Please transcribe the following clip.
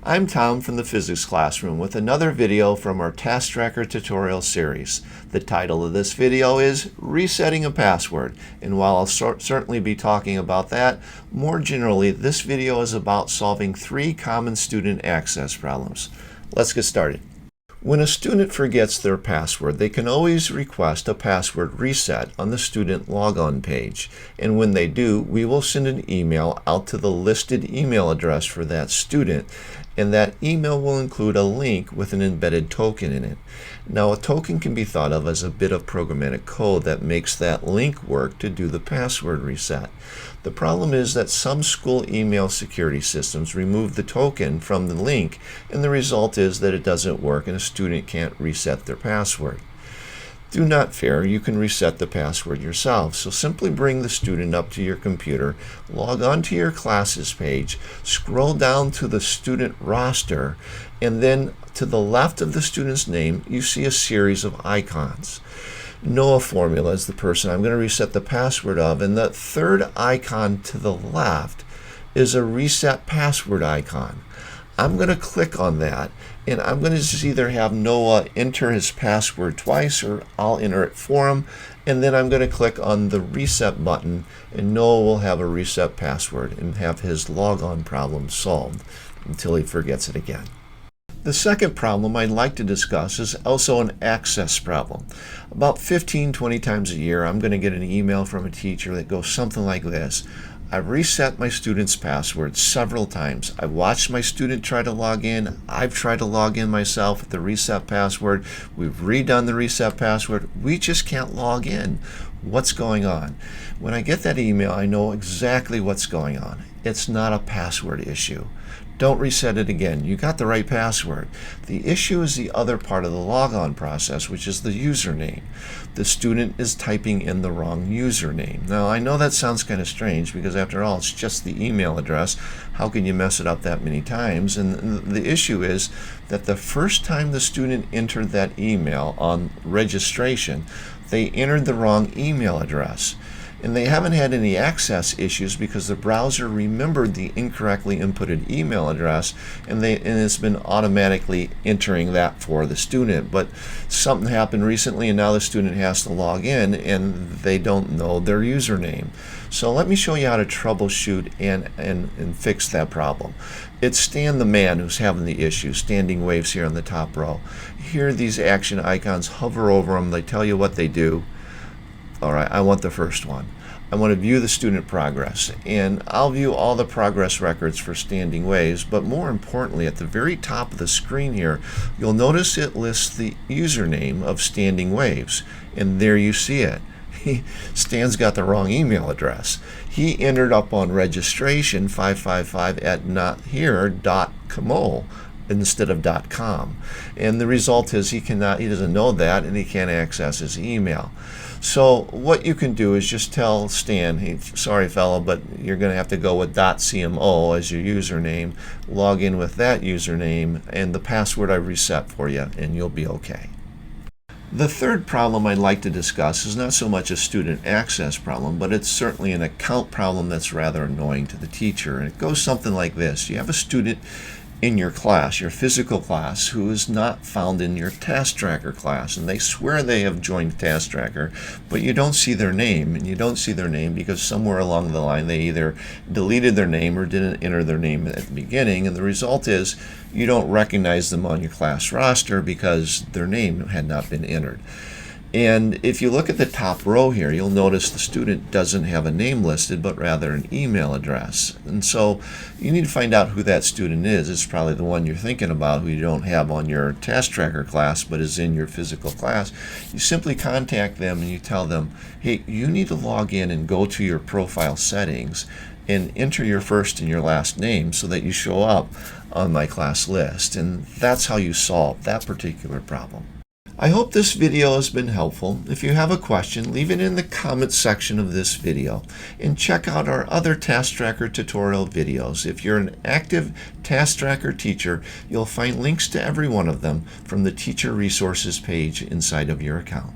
I'm Tom from the Physics Classroom with another video from our Task Tracker tutorial series. The title of this video is Resetting a Password, and while I'll certainly be talking about that, more generally this video is about solving 3 common student access problems. Let's get started. When a student forgets their password, they can always request a password reset on the student logon page. And when they do, we will send an email out to the listed email address for that student. And that email will include a link with an embedded token in it. Now, a token can be thought of as a bit of programmatic code that makes that link work to do the password reset. The problem is that some school email security systems remove the token from the link, and the result is that it doesn't work and a student can't reset their password. Do not fear, you can reset the password yourself. So simply bring the student up to your computer, log on to your classes page, scroll down to the student roster, and then to the left of the student's name, you see a series of icons. Noah Formula is the person I'm going to reset the password of, and the third icon to the left is a reset password icon. I'm going to click on that, and I'm going to just either have Noah enter his password twice, or I'll enter it for him, and then I'm going to click on the reset button, and Noah will have a reset password and have his logon problem solved until he forgets it again. The second problem I'd like to discuss is also an access problem. About 15-20 times a year, I'm going to get an email from a teacher that goes something like this. I've reset my student's password several times. I've watched my student try to log in. I've tried to log in myself with the reset password. We've redone the reset password. We just can't log in. What's going on? When I get that email, I know exactly what's going on. It's not a password issue. Don't reset it again. You got the right password. The issue is the other part of the logon process, which is the username. The student is typing in the wrong username. Now, I know that sounds kind of strange because after all, it's just the email address. How can you mess it up that many times? And the issue is that the first time the student entered that email on registration, they entered the wrong email address. And they haven't had any access issues because the browser remembered the incorrectly inputted email address, and it's been automatically entering that for the student. But something happened recently, and now the student has to log in, and they don't know their username. So let me show you how to troubleshoot and fix that problem. It's Stan the man who's having the issue. Standing waves here on the top row. Here, these action icons, hover over them. They tell you what they do. All right, I want the first one. I want to view the student progress, and I'll view all the progress records for Standing Waves, but more importantly, at the very top of the screen here, you'll notice it lists the username of Standing Waves, and there you see it. Stan's got the wrong email address. He entered up on registration 555 at nothere.camo instead of .com, and the result is he doesn't know that, and he can't access his email. So what you can do is just tell Stan, hey, sorry fella, but you're going to have to go with .cmo as your username, log in with that username and the password I reset for you, and you'll be okay. The third problem I'd like to discuss is not so much a student access problem, but it's certainly an account problem that's rather annoying to the teacher. And it goes something like this. You have a student in your class, your physical class, who is not found in your Task Tracker class, and they swear they have joined Task Tracker, but you don't see their name, and you don't see their name because somewhere along the line they either deleted their name or didn't enter their name at the beginning, and the result is you don't recognize them on your class roster because their name had not been entered. And if you look at the top row here, you'll notice the student doesn't have a name listed, but rather an email address. And so you need to find out who that student is. It's probably the one you're thinking about who you don't have on your Task Tracker class, but is in your physical class. You simply contact them and you tell them, hey, you need to log in and go to your profile settings and enter your first and your last name so that you show up on my class list. And that's how you solve that particular problem. I hope this video has been helpful. If you have a question, leave it in the comments section of this video, and check out our other Task Tracker tutorial videos. If you're an active Task Tracker teacher, you'll find links to every one of them from the Teacher Resources page inside of your account.